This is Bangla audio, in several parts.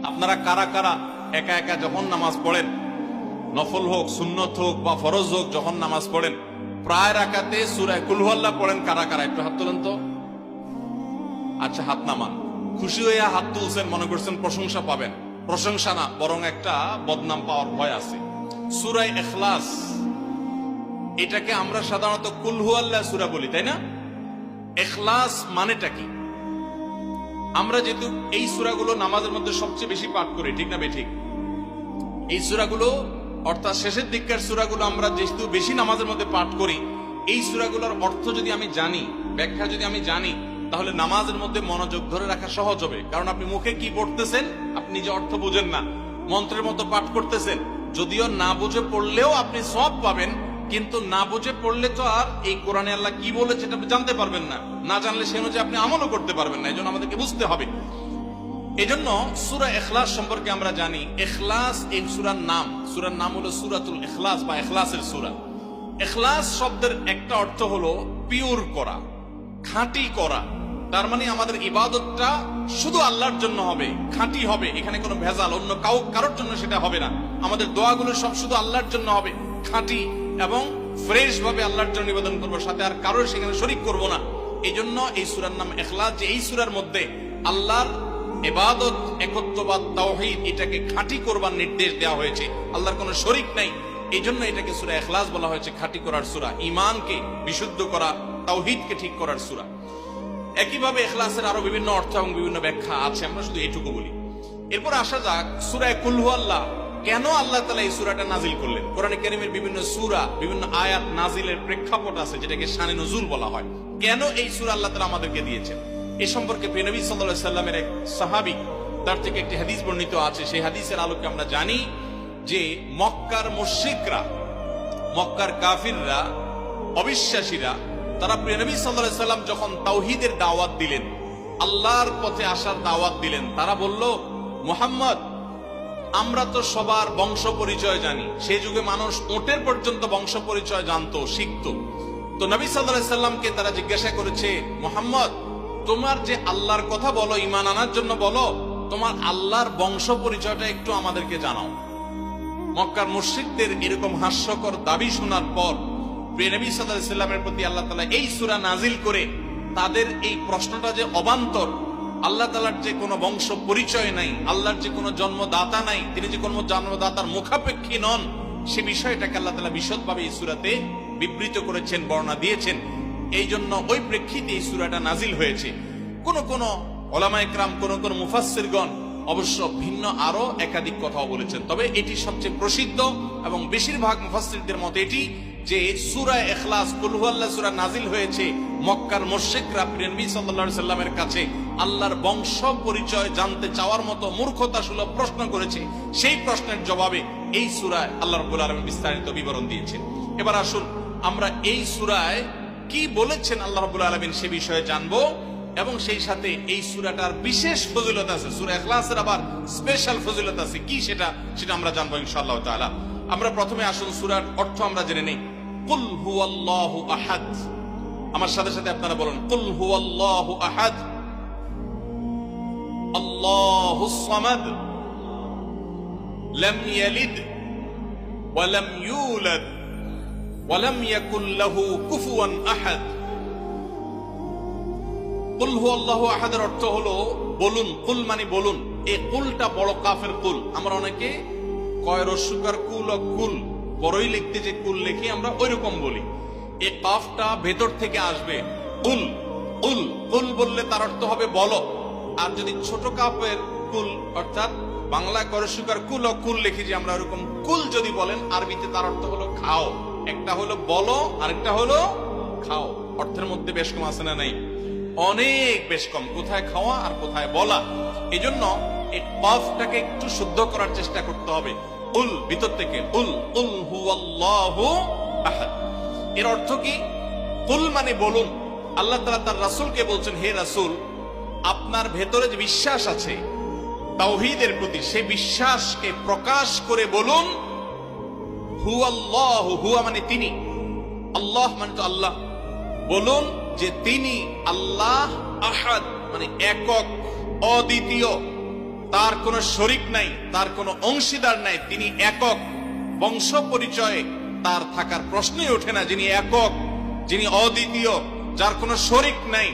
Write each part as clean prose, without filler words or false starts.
আপনারা কারা কারা একা একা যখন নামাজ পড়েন, নফল হোক সুন্নত হোক বা ফরজ হোক, যখন নামাজ পড়েন প্রায় রাকাতে সূরা কুল হুয়াল্লাহ পড়েন কারা কারা? একটু হাত তোলেন তো। আচ্ছা, হাত নামান। খুশি হয়ে হাত তুলছেন, মনে করছেন প্রশংসা পাবেন। প্রশংসা না, বরং একটা বদনাম পাওয়ার ভয় আছে। সূরা ইখলাস, এটাকে আমরা সাধারণত কুল হুয়াল্লাহ সূরা বলি, তাই না? ইখলাস মানেটা কি? আমরা যেহেতু এই সূরাগুলো নামাজের মধ্যে সবচেয়ে বেশি পাঠ করি, ঠিক না বেঠিক? এই সূরাগুলো অর্থাৎ শেষের দিককার সূরাগুলো আমরা যেহেতু বেশি নামাজের মধ্যে পাঠ করি, এই সূরাগুলোর অর্থ যদি আমি জানি, ব্যাখ্যা যদি আমি জানি, তাহলে নামাজের মধ্যে মনোযোগ ধরে রাখা সহজ হবে। কারণ আপনি মুখে কি পড়তেছেন, আপনি যে অর্থ বুঝেন না, মন্ত্রের মতো পাঠ করতেছেন। যদিও না বুঝে পড়লেও আপনি সওয়াব পাবেন, কিন্তু না বুঝে পড়লে তো আর এই কোরআনে আল্লাহ কি বলেছে এটা আপনি জানতে পারবেন না। না জানলে সে অনুযায়ী আপনি আমলও করতে পারবেন না। এজন্য আমাদেরকে বুঝতে হবে। এজন্য সূরা ইখলাস সম্পর্কে আমরা জানি। ইখলাস এই সূরার নাম। সূরার নাম হলো সূরাতুল ইখলাস বা ইখলাসের সূরা। ইখলাস শব্দের একটা অর্থ হলো পিওর করা, খাঁটি করা। তার মানে আমাদের ইবাদতটা শুধু আল্লাহর জন্য হবে, খাঁটি হবে। এখানে কোনো ভেজাল অন্য কারোর জন্য সেটা হবে না। আমাদের দোয়াগুলো সব শুধু আল্লাহর জন্য হবে, খাঁটি এবং ফ্রেশ ভাবে আল্লাহর জন্য নিবেদন করবো, সাথে আর কারোর সেখানে শরীক করব না। এই জন্য এই সূরার নাম ইখলাস। যে এই সূরার মধ্যে আল্লাহর ইবাদত, একত্ববাদ, তাওহীদ, এটাকে খাঁটি করবার নির্দেশ দেওয়া হয়েছে। আল্লাহর কোনো শরীক নাই, এই জন্য এটাকে সূরা ইখলাস বলা হয়েছে, খাঁটি করার সূরা, ঈমানকে বিশুদ্ধ করা, তাওহীদকে ঠিক করার সূরা। একইভাবে ইখলাসের আরো বিভিন্ন অর্থ এবং বিভিন্ন ব্যাখ্যা আছে, আমরা শুধু এটুকু বলি। এরপর আসা যাক সূরা কুল হুয়াল্লাহ। কেন আল্লাহ তাআলা এই সূরাটা নাজিল করলেন? কোরআনে কারীমের বিভিন্ন সূরা, বিভিন্ন আয়াত নাজিলের প্রেক্ষাপট আছে, যেটাকে শানে নুজুল বলা হয়। কেন এই সূরা আল্লাহ তাআলা আমাদেরকে দিয়েছেন, এই সম্পর্কে প্রিয় নবী সাল্লাল্লাহু আলাইহি সাল্লামের এক সাহাবী, তার থেকে একটি হাদিস বর্ণিত আছে। সেই হাদিসের আলোকে আমরা জানি যে মক্কার মুশরিকরা, মক্কার কাফিররা, অবিশ্বাসীরা, তারা প্রিয় নবী সাল্লাল্লাহু আলাইহি সাল্লাম যখন তাওহীদের দাওয়াত দিলেন, আল্লাহর পথে আসার দাওয়াত দিলেন, তারা বলল, মুহাম্মদ, আমরা তো সবার বংশ পরিচয় জানি। সেই যুগে মানুষ ওটের পর্যন্ত বংশ পরিচয় জানতো, শিখতো। তো নবী সাল্লাল্লাহু আলাইহি সাল্লামকে তারা জিজ্ঞাসা করেছে, মুহাম্মদ, তোমার যে আল্লাহর কথা বলো, ঈমান আনার জন্য বলো, তোমার আল্লাহর বংশ পরিচয়টা একটু আমাদেরকে জানাও। মক্কার মুশরিকদের এরকম হাস্যকর দাবি শোনার পর প্রিয় নবী সাল্লাল্লাহু আলাইহি সাল্লামের প্রতি আল্লাহ তাআলা এই সূরা নাজিল করে তাদের এই প্রশ্নটা যে অবান্তর, আল্লাহ তাআলার যে কোনো বংশ পরিচয় নাই, আল্লাহর যে কোনো জন্মদাতা নাই, তিনি যে কোনো জন্মদাতার মুখাপেক্ষী নন, সে বিষয়টাকে আল্লাহ তাআলা বিশদভাবে এই সূরাতে বিবৃত করেছেন, বর্ণনা দিয়েছেন। এই জন্য ওই প্রেক্ষিতে এই সূরাটা নাজিল হয়েছে। কোন কোন উলামায়ে কেরাম, কোন কোন মুফাসসিরগণ অবশ্য ভিন্ন আরো একাধিক কথাও বলেছেন। তবে এটি সবচেয়ে প্রসিদ্ধ এবং বেশিরভাগ মুফাসসিরদের মতে এটি যে সূরা ইখলাস, কুল হুয়াল্লাহ সূরা নাজিল হয়েছে মক্কার মুশরিকরা প্রিয় নবী সাল্লাল্লাহু আলাইহি সাল্লামের কাছে আল্লাহর বংশ পরিচয় জানতে চাওয়ার মতো মূর্খতাসুলভ প্রশ্ন করেছে। সেই প্রশ্নের জবাবে এই সূরায় আল্লাহ রাব্বুল আলামিন বিস্তারিত বিবরণ দিয়েছেন। এবার আসুন আমরা এই সূরায় কি বলেছেন আল্লাহ রাব্বুল আলামিন সে বিষয়ে জানবো, এবং সেই সাথে এই সূরাটার বিশেষ ফজিলত আছে। সূরা ইখলাসের আবার স্পেশাল ফজিলত আছে, কি সেটা আমরা জানবো ইনশাআল্লাহ তাআলা। আমরা প্রথমে আসুন সূরার অর্থ আমরা জেনে নেই। কুল হুয়াল্লাহু আহাদ। আমার সাথে সাথে আপনারা বলুন, কুল হুয়াল্লাহু আহাদ, আল্লাহুস সামাদ, লাম ইয়ালিদ ওয়া লাম ইউলাদ ওয়া লাম ইয়াকুল লাহু কুফুয়ান আহাদ। কুল হুয়াল্লাহু আহাদের অর্থ হলো বলুন। কুল মানে বলুন। এই কুলটা বড় কাফের কুল। আমরা অনেকে কয় রস্যকার কুল ও কুল, বড়ই লিখতে যে কুল লিখি আমরা ওই রকম বলি। এই কাফটা ভেতর থেকে আসবে, কুল। কুল কুল বললে তার অর্থ হবে বলো। আর যদি ছোট কাফের কুল, অর্থাৎ বাংলায় করস্যকার কুল ও কুল লিখি যে আমরা ওরকম কুল যদি বলেন, আরবিতে তার অর্থ হলো খাও। একটা হলো বলো, আরেকটা হলো খাও। অর্থের মধ্যে বেশ কম আছে না নাই? অনেক বেশ কম। কোথায় খাওয়া আর কোথায় বলা। এই জন্য এই কফটাকে একটু শুদ্ধ করার চেষ্টা করতে হবে। উল ভিতর থেকে, উল উল হুয়াল্লাহু আহাদ। এর অর্থ কি? কুল মানে বলুন। আল্লাহ তাআলা তার রাসূলকে বলছেন, হে রাসূল, আপনার ভেতরে যে বিশ্বাস আছে তাওহীদের প্রতি, সেই বিশ্বাসকে প্রকাশ করে বলুন, হুয়াল্লাহু, হুয়া মানে তিনি, আল্লাহ মানে তো আল্লাহ। বলুন যে তিনি আল্লাহ, আহাদ মানে একক, অদ্বিতীয়, তার কোনো শরিক নাই, তার কোনো অংশীদার নাই, তিনি একক। বংশ পরিচয়ে তার থাকার প্রশ্নই ওঠে না। যিনি একক, যিনি অদ্বিতীয়, যার কোনো শরিক নাই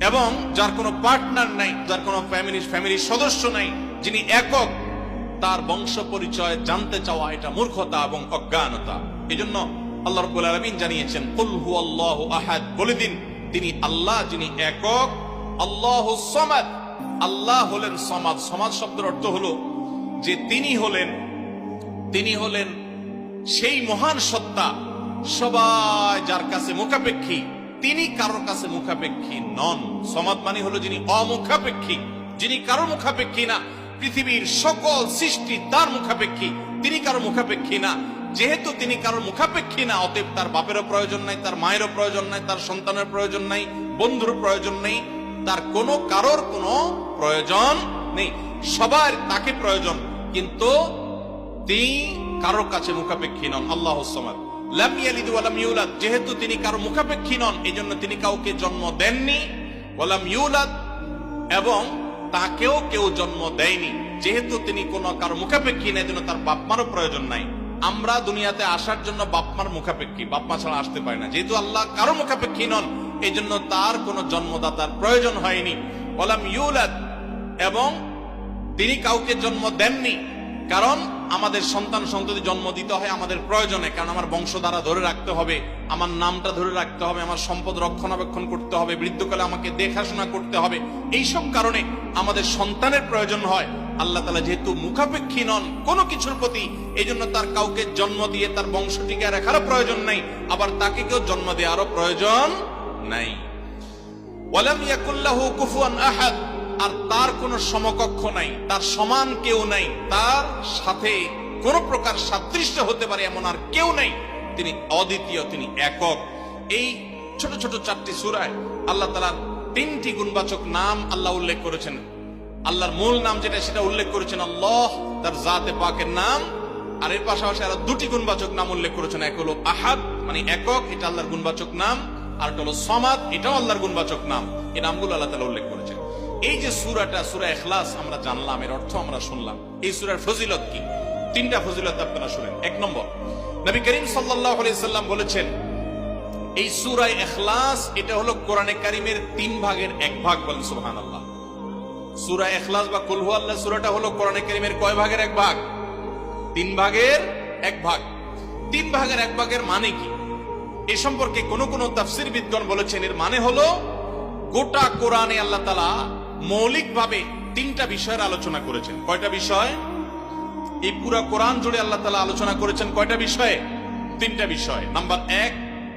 এবং যার কোনো পার্টনার নাই, যার কোনো ফ্যামিলির সদস্য নাই, যিনি একক, তার বংশ পরিচয় জানতে চাওয়া এটা মূর্খতা এবং অজ্ঞানতা। এজন্য আল্লাহ রাব্বুল আলামিন জানিয়েছেন, কুল হুয়াল্লাহু আহাদ, বলে দিন তিনি আল্লাহ যিনি একক, আল্লাহুস সামাদ, আল্লাহ হলেন সমাদ। সমাদ শব্দের অর্থ হলো যে তিনি হলেন সেই মহান সত্তা, সবাই যার কাছে মুখাপেক্ষী, তিনি কারোর কাছে মুখাপেক্ষী নন। সমাদ মানে হলো যিনি অমুখাপেক্ষী, যিনি কারো মুখাপেক্ষী না। পৃথিবীর সকল সৃষ্টি তার মুখাপেক্ষী, তিনি কারো মুখাপেক্ষী না। যেহেতু তিনি কারোর মুখাপেক্ষী না, অতএব তার বাপেরও প্রয়োজন নাই, তার মায়েরও প্রয়োজন নাই, তার সন্তানের প্রয়োজন নাই, বন্ধুর প্রয়োজন নেই, তার কারোর কোনো প্রয়োজন নেই। সবার তাকে প্রয়োজন, কিন্তু তিনি কারোর কাছে মুখাপেক্ষী নন। আল্লাহুস সামাদ, লাম ইয়ালিদ ওয়া লাম ইউলাদ, যেহেতু তিনি কারো মুখাপেক্ষী নন, এজন্য তিনি কাউকে জন্ম দেননি। ওয়া লাম ইউলাদ, এবং তাকেও কেউ জন্ম দেয়নি। যেহেতু তিনি কারো মুখাপেক্ষী না, এজন্য তার বাপ মারও প্রয়োজন নাই। আমরা দুনিয়াতে আসার জন্য বাপ মার মুখাপেক্ষী, বাপ মা ছাড়া আসতে পারি না। যেহেতু আল্লাহ কারো মুখাপেক্ষী নন, এই জন্য তার কোনো জন্মদাতার প্রয়োজন হয়নি। ওয়া লাম ইউলাদ, এবং তিনি কাউকে জন্ম দেননি। কারণ আমাদের সন্তান সন্ততি জন্ম দিতে হয় আমাদের প্রয়োজনে, কারণ আমার বংশধারা ধরে রাখতে হবে, আমার নামটা ধরে রাখতে হবে, আমার সম্পদ রক্ষণাবেক্ষণ করতে হবে, বৃদ্ধকালে আমাকে দেখাশোনা করতে হবে। এইসব কারণে আমাদের সন্তানের প্রয়োজন হয়। আল্লাহ তাআলা যেহেতু মুখাপেক্ষী নন কোনো কিছুর প্রতি, এই জন্য তার কাউকে জন্ম দিয়ে তার বংশ টিকে রাখারও প্রয়োজন নাই, আবার তাকে কেউ জন্ম দেওয়ারও প্রয়োজন নাই। ওয়ালাম ইয়াকুল লাহু কুফুয়ান আহাদ, আর তার কোনো সমকক্ষ নাই, তার সমান কেউ নাই, তার সাথে কোন প্রকার সাদৃশ্য হতে পারে এমন আর কেউ নাই। তিনি অদ্বিতীয়, তিনি একক। এই ছোট ছোট 4টি সূরায় আল্লাহ তাআলার 3টি গুণবাচক নাম আল্লাহ উল্লেখ করেছেন। আল্লাহর মূল নাম যেটা, সেটা উল্লেখ করেছেন আল্লাহ, তার জাতে পাকের নাম। আর এর পাশাপাশি আরো 2টি গুণবাচক নাম উল্লেখ করেছেন। এক হলো আহাদ, মানে একক, এটা আল্লাহর গুণবাচক নাম। আর একটা হলো সমাদ, এটাও আল্লাহর গুণবাচক নাম। এই নামগুলো আল্লাহ তাআলা উল্লেখ করেছেন। এই যে সূরাটা, সূরা ইখলাস আমরা জানলাম, এর অর্থ আমরা শুনলাম। এই সূরার ফজিলত কি? 3টা ফজিলত আপনারা শুনেন। 1 নম্বর, নবী করিম সাল্লাল্লাহু আলাইহি সাল্লাম বলেছেন, এই সূরা ইখলাস এটা হলো কোরআনে কারীমের 3 ভাগের 1 ভাগ। বলেন সুবহানাল্লাহ। সূরা ইখলাস বা কুল হুয়াল্লাহ সূরাটা হলো কোরআনে কারীমের কয় ভাগের 1 ভাগ? 3 ভাগের 1 ভাগ। 3 ভাগের 1 ভাগের মানে কি? এই সম্পর্কে কোন কোন তাফসীরবিদগণ বলেছেন, এর মানে হলো গোটা কোরআনে আল্লাহ তাআলা মৌলিকভাবে 3টা বিষয়ের আলোচনা করেছেন। কয়টা বিষয়? এই পুরো কোরআন জুড়ে আল্লাহ তাআলা আলোচনা করেছেন কয়টা বিষয়ে? 3টা বিষয়। নাম্বার 1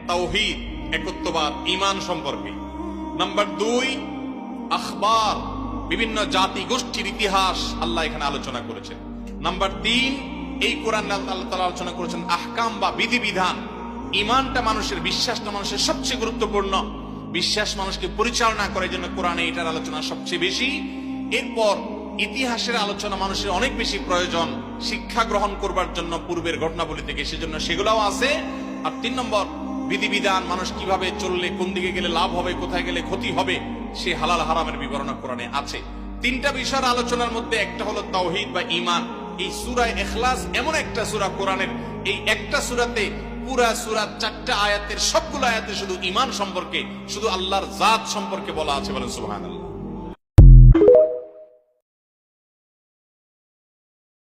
তাওহীদ, একত্ববাদ, ঈমান সম্পর্কে। নাম্বার 2 আখবার, বিভিন্ন জাতি গোষ্ঠীর ইতিহাস আল্লাহ এখানে আলোচনা করেছেন। নাম্বার 3 এই কোরআন আল্লাহ তাআলা আলোচনা করেছেন আহকাম বা বিধিবিধান। ঈমানটা মানুষের, বিশ্বাসটা মানুষের সবচেয়ে গুরুত্বপূর্ণ। বিশ্বাস মানুষকে পরিচালনা করে, জন্য কোরআনে এটার আলোচনা সবচেয়ে বেশি। এরপর ইতিহাসের আলোচনা মানুষের অনেক বেশি প্রয়োজন শিক্ষা গ্রহণ করবার জন্য পূর্বের ঘটনাবলী থেকে, সেজন্য সেগুলোও আছে। আর 3 নম্বর বিধিবিধান, মানুষ কিভাবে চললে কোন দিকে গেলে লাভ হবে, কোথায় গেলে ক্ষতি হবে, সে হালাল হারামের বিবরণ কোরআনে আছে। 3টা বিষয়ের আলোচনার মধ্যে একটা হলো তাওহীদ বা ঈমান। এই সূরা ইখলাস এমন একটা সূরা কোরআনের, এই একটা সূরাতে পুরা সূরা 4টা আয়াতের সবগুলো আয়াতে শুধু ঈমান সম্পর্কে, শুধু আল্লাহর জাত সম্পর্কে বলা আছে। বলেন সুবহানাল্লাহ।